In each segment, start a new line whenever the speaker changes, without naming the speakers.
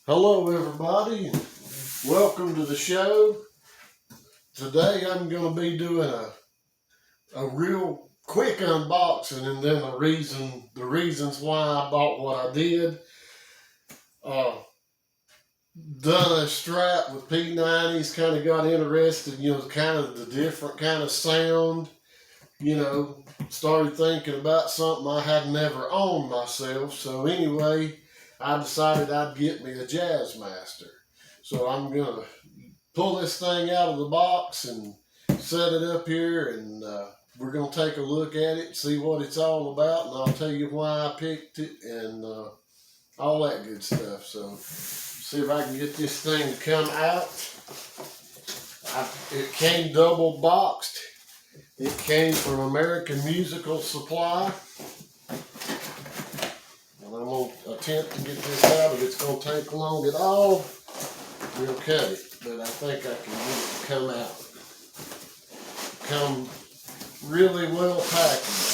Hello everybody, and welcome to the show. Today I'm going to be doing a real quick unboxing and then the reasons why I bought what I did. Uh, Done a strap with P90s, kind of got interested, kind of the different kind of sound, started thinking about something I had never owned myself. So anyway, I decided I'd get me a Jazzmaster. So I'm going to pull this thing out of the box and set it up here, and we're going to take a look at it, see what it's all about, and I'll tell you why I picked it and all that good stuff. So see if I can get this thing to come out. It came double boxed. It came from American Musical Supply. And I'm going to attempt to get this out. If it's going to take long at all, we'll cut it. But I think I can get it to come out. Come really well packaged.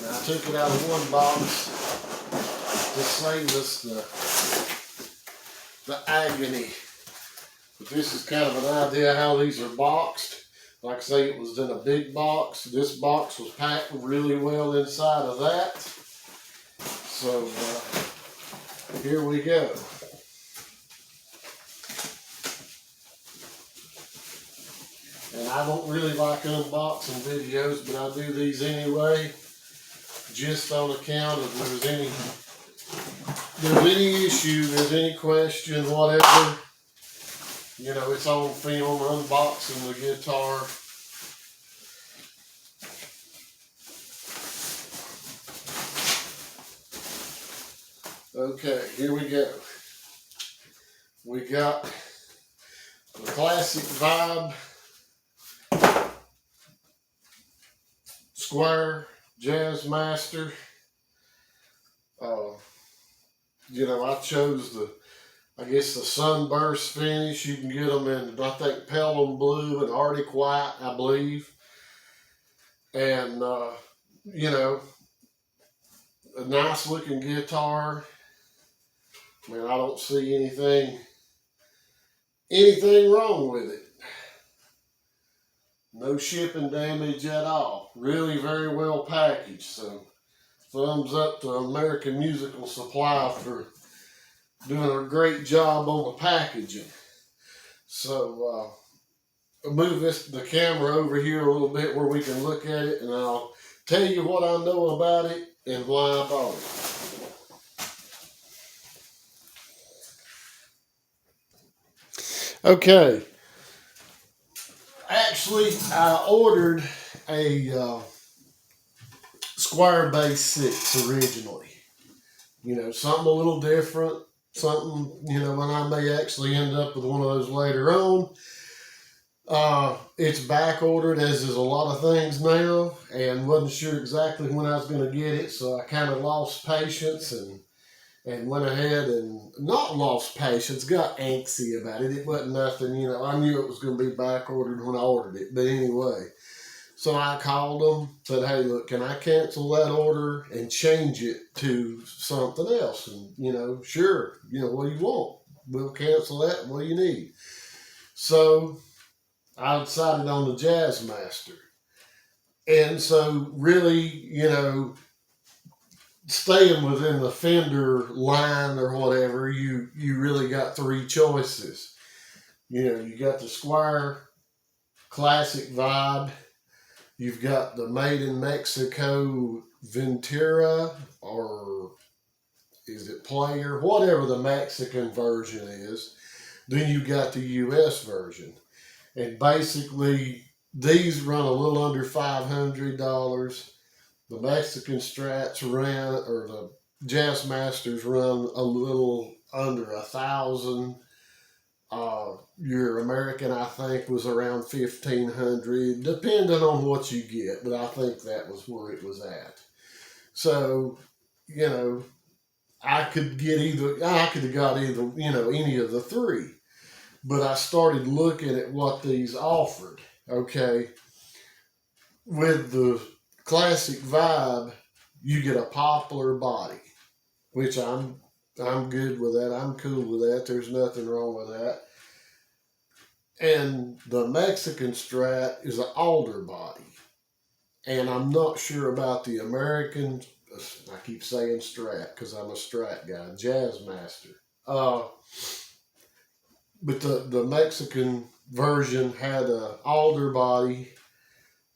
Now I took it out of one box to save us the agony. But this is kind of an idea how these are boxed. Like I say, it was in a big box. This box was packed really well inside of that. So here we go. And I don't really like unboxing videos, but I do these anyway, just on account of there's any issue, there's any question, whatever. It's on film, unboxing the guitar. Okay, here we go. We got the classic vibe Squier Jazzmaster. I chose the sunburst finish. You can get them in, I think, Pelham Blue and Arctic White, I believe. And, a nice looking guitar. I mean, I don't see anything wrong with it. No shipping damage at all. Really very well packaged. So, thumbs up to American Musical Supply for doing a great job on the packaging. So, I'll move the camera over here a little bit where we can look at it, and I'll tell you what I know about it and why I bought it. Okay. Actually, I ordered a Squier Base 6 originally. Something a little different. Something, when I may actually end up with one of those later on. It's back ordered, as is a lot of things now, and wasn't sure exactly when I was going to get it, so I kind of lost patience and went ahead and not lost patience, got antsy about it. It wasn't nothing, I knew it was going to be back ordered when I ordered it, but anyway. So I called them, said, hey, look, can I cancel that order and change it to something else? And, sure, what do you want? We'll cancel that. What do you need? So I decided on the Jazzmaster. And so really, staying within the Fender line or whatever, you really got three choices. You got the Squier Classic Vibe. You've got the Made in Mexico Ventura, or is it Player? Whatever the Mexican version is. Then you got the US version. And basically, these run a little under $500. The Mexican Strats or the Jazzmasters run a little under $1,000. Your American, I think, was around $1,500, depending on what you get. But I think that was where it was at. So, I could have got either, any of the three. But I started looking at what these offered. Okay, with the Classic Vibe, you get a poplar body, which I'm good with that. I'm cool with that. There's nothing wrong with that. And the Mexican Strat is an alder body. And I'm not sure about the American, I keep saying Strat because I'm a Strat guy, Jazzmaster. But the Mexican version had an alder body.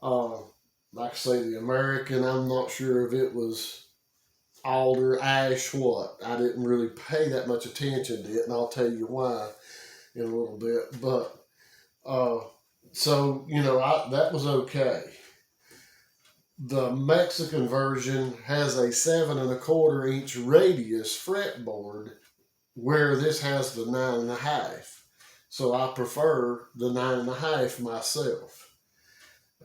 Like I say, the American, I'm not sure if it was alder, ash, what. I didn't really pay that much attention to it, and I'll tell you why in a little bit. But so that was okay. The Mexican version has a 7 1/4 inch radius fretboard, where this has the 9 1/2. So I prefer the 9 1/2 myself.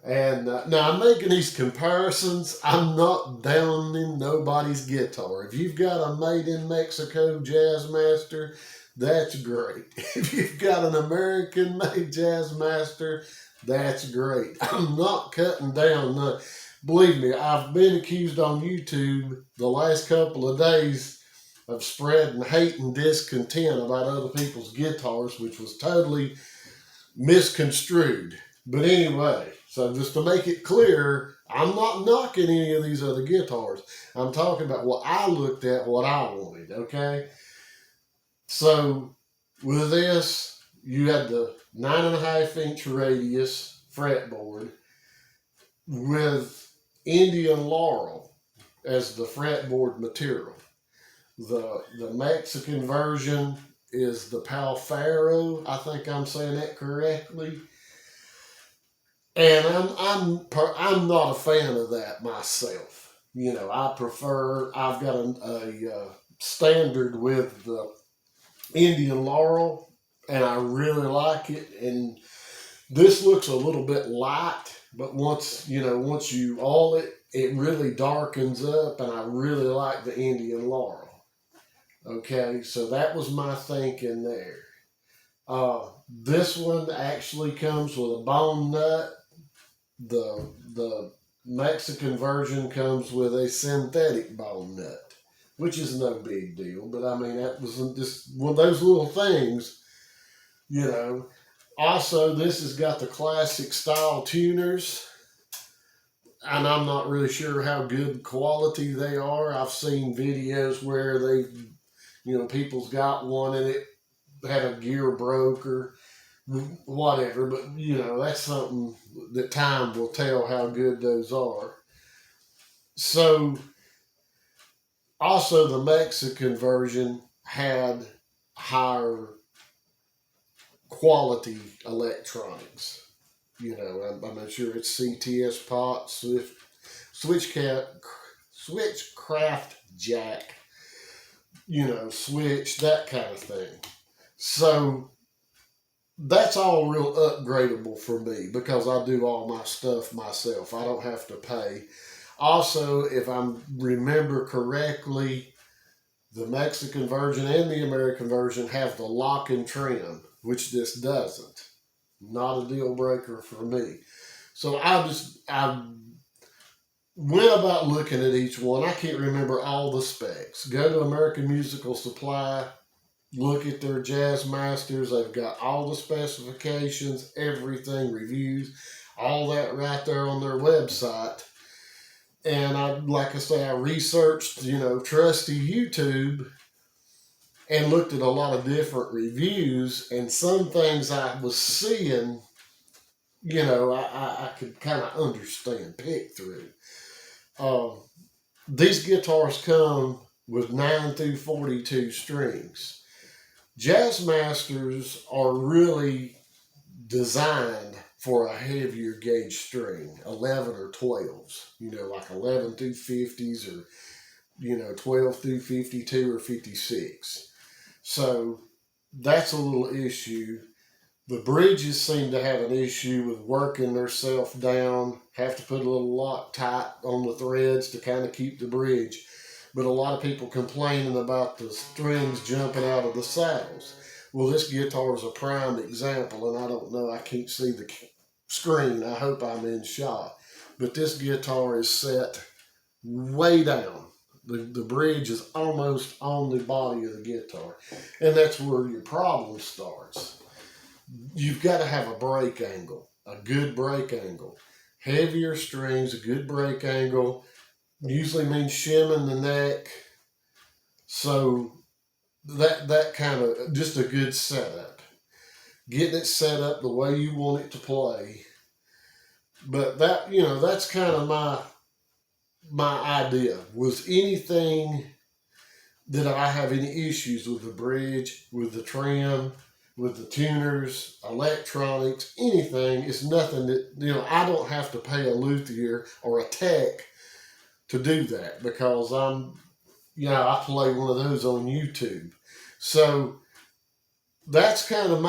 And now I'm making these comparisons. I'm not downing nobody's guitar. If you've got a made in Mexico Jazzmaster, that's great. If you've got an American made Jazzmaster, that's great. I'm not cutting down none. Believe me, I've been accused on YouTube the last couple of days of spreading hate and discontent about other people's guitars, which was totally misconstrued. But anyway, so just to make it clear, I'm not knocking any of these other guitars. I'm talking about what I looked at, what I wanted, okay? So with this, you had the 9 1/2 inch radius fretboard with Indian laurel as the fretboard material. The Mexican version is the Palfaro. I think I'm saying that correctly. And I'm not a fan of that myself. I prefer, I've got a standard with the Indian laurel, and I really like it. And this looks a little bit light, but once you oil it, it really darkens up, and I really like the Indian laurel. Okay, so that was my thinking there. This one actually comes with a bone nut. The Mexican version comes with a synthetic bone nut, which is no big deal. But I mean, that was just one of those little things, Also, this has got the classic style tuners, and I'm not really sure how good quality they are. I've seen videos where people's got one and it had a gear broke or whatever, but that's something that time will tell how good those are. So also the Mexican version had higher quality electronics. I'm not sure it's CTS pot, switchcraft jack, switch, that kind of thing. So that's all real upgradable for me because I do all my stuff myself. I don't have to pay. Also, if I remember correctly, the Mexican version and the American version have the lock and trim, which this doesn't. Not a deal breaker for me. So I went about looking at each one. I can't remember all the specs. Go to American Musical Supply, look at their Jazzmasters. They've got all the specifications, everything, reviews, all that right there on their website. And like I say, I researched, trusty YouTube and looked at a lot of different reviews, and some things I was seeing, I could kind of understand, pick through. These guitars come with 9 through 42 strings. Jazzmasters are really designed for a heavier gauge string, 11 or 12s, like 11 through 50s or, 12 through 52 or 56. So that's a little issue. The bridges seem to have an issue with working themselves down, have to put a little Loctite on the threads to kind of keep the bridge. But a lot of people complaining about the strings jumping out of the saddles. Well, this guitar is a prime example, and I don't know, I can't see the screen. I hope I'm in shot. But this guitar is set way down. The bridge is almost on the body of the guitar. And that's where your problem starts. You've got to have a break angle, a good break angle. Heavier strings, a good break angle, usually means shimming the neck. So that kind of, just a good setup. Getting it set up the way you want it to play. But that, that's kind of my idea. Was anything that I have any issues with the bridge, with the trim, with the tuners, electronics, anything? It's nothing that, I don't have to pay a luthier or a tech to do that, because I play one of those on YouTube. So that's kind of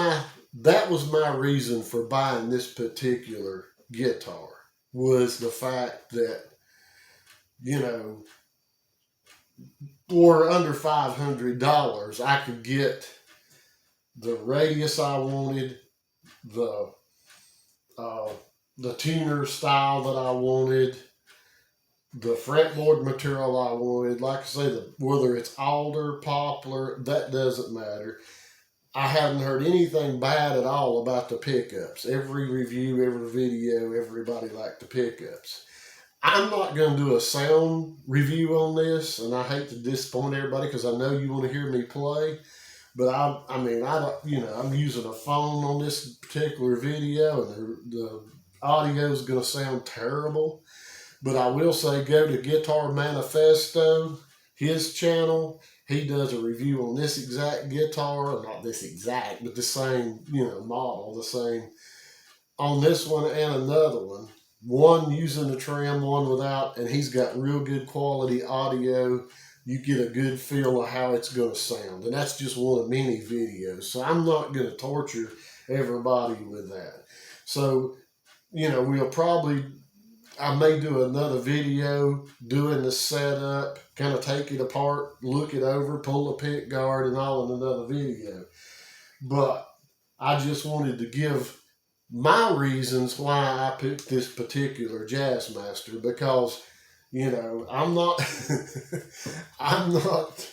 that was my reason for buying this particular guitar, was the fact that, for under $500, I could get the radius I wanted, the tuner style that I wanted, the fretboard material I wanted. Like I say, whether it's alder, poplar, that doesn't matter. I haven't heard anything bad at all about the pickups. Every review, every video, everybody liked the pickups. I'm not going to do a sound review on this, and I hate to disappoint everybody because I know you want to hear me play. But I'm using a phone on this particular video, and the audio is going to sound terrible. But I will say, go to Guitar Manifesto, his channel. He does a review on this exact guitar, or not this exact, but the same, model, the same on this one and another one. One using the trim, one without, and he's got real good quality audio. You get a good feel of how it's going to sound. And that's just one of many videos. So I'm not going to torture everybody with that. So, I may do another video doing the setup, kind of take it apart, look it over, pull the pick guard and all in another video. But I just wanted to give my reasons why I picked this particular Jazzmaster, because, I'm not, I'm not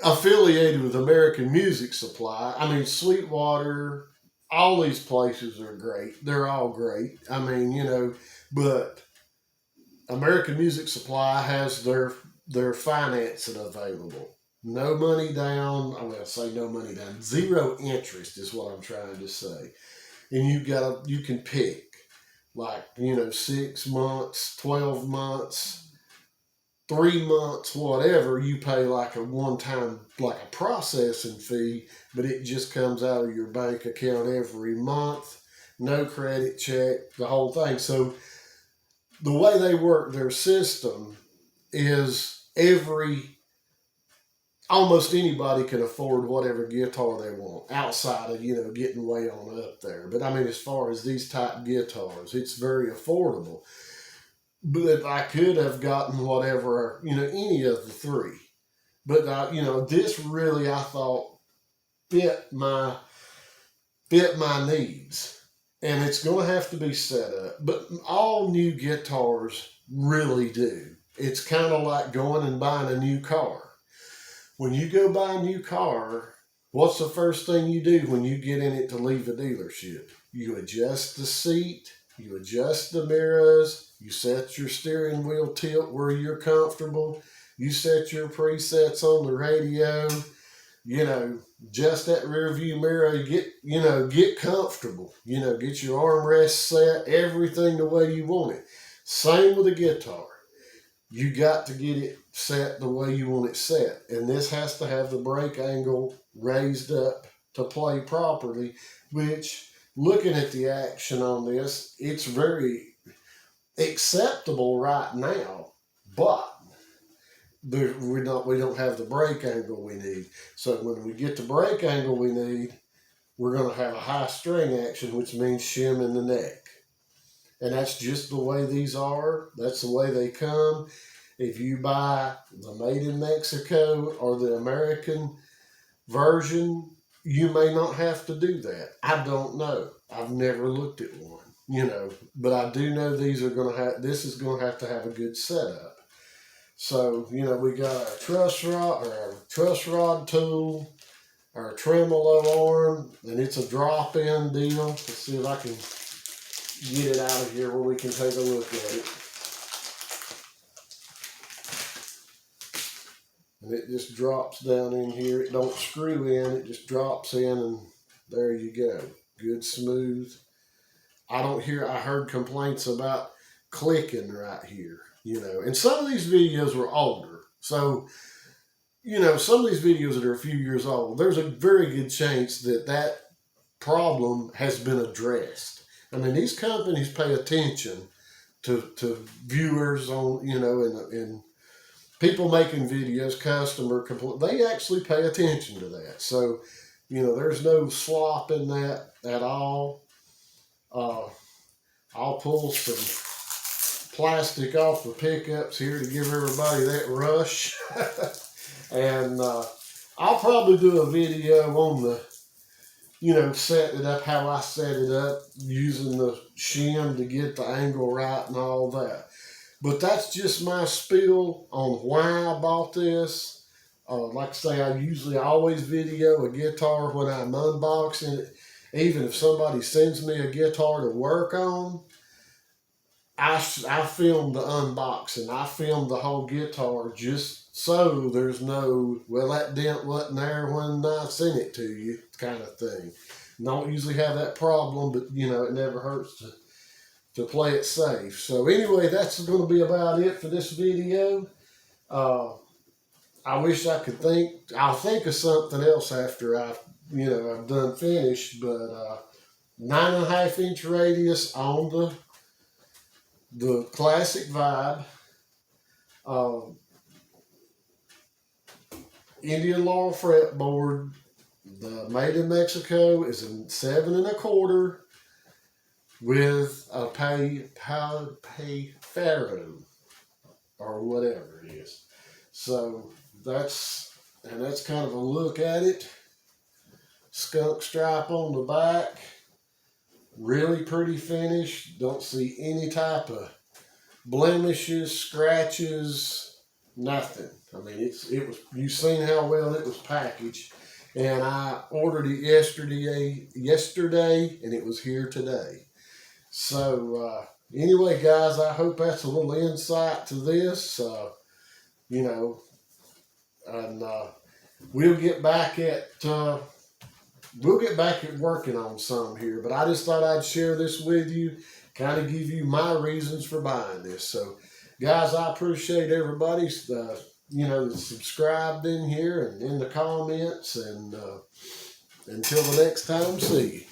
affiliated with American Music Supply. I mean, Sweetwater, all these places are great. They're all great. I mean, but American Music Supply has their financing available. No money down. I will say no money down. 0 interest is what I'm trying to say. And you can pick, like, 6 months, 12 months, 3 months, whatever. You pay like a one-time, like a processing fee, but it just comes out of your bank account every month. No credit check, the whole thing. So the way they work their system is almost anybody can afford whatever guitar they want, outside of, getting way on up there. But I mean, as far as these type guitars, it's very affordable. But I could have gotten whatever, any of the three. But, this really, I thought, fit my needs. And it's going to have to be set up. But all new guitars really do. It's kind of like going and buying a new car. When you go buy a new car, what's the first thing you do when you get in it to leave the dealership? You adjust the seat, you adjust the mirrors, you set your steering wheel tilt where you're comfortable, you set your presets on the radio, adjust that rear view mirror, get comfortable, get your armrest set, everything the way you want it. Same with a guitar. You got to get it set the way you want it set. And this has to have the break angle raised up to play properly, which, looking at the action on this, it's very acceptable right now, but we don't have the break angle we need. So when we get the break angle we need, we're going to have a high string action, which means shim in the neck. And that's just the way these are. That's the way they come. If you buy the made in Mexico or the American version, you may not have to do that. I don't know. I've never looked at one. you know, but I do know these are going to have, this is going to have a good setup. So, you know, we got our truss rod tool, our tremolo arm, and it's a drop-in deal. Let's see if I can get it out of here where we can take a look at it. And it just drops down in here. It don't screw in, it just drops in, and there you go. Good smooth. I heard complaints about clicking right here, you know. And some of these videos were older. So, you know, some of these videos that are a few years old, there's a very good chance that that problem has been addressed. I mean, these companies pay attention to viewers on, you know, and people making videos, they actually pay attention to that. So, you know, there's no slop in that at all. I'll pull some plastic off the pickups here to give everybody that rush. And I'll probably do a video on the, you know, setting it up, how I set it up, using the shim to get the angle right and all that. But that's just my spiel on why I bought this. Like I say, I usually always video a guitar when I'm unboxing it. Even if somebody sends me a guitar to work on, I film the unboxing. I film the whole guitar just so there's no, well, that dent wasn't there when I sent it to you kind of thing. Don't usually have that problem, but, you know, it never hurts to play it safe. So anyway, that's going to be about it for this video. I wish I could I'll think of something else after I've done finished, but 9.5 inch radius on the classic vibe. Indian Laurel fretboard. The made in Mexico is a 7 1/4 with a pay Faro or whatever it is. So that's kind of a look at it. Skunk stripe on the back. Really pretty finish. Don't see any type of blemishes, scratches, nothing. I mean, you've seen how well it was packaged. And I ordered it yesterday, and it was here today. So anyway, guys, I hope that's a little insight to this. You know, and we'll get back at working on some here. But I just thought I'd share this with you, kind of give you my reasons for buying this. So, guys, I appreciate everybody that subscribed in here and in the comments. And until the next time, see you.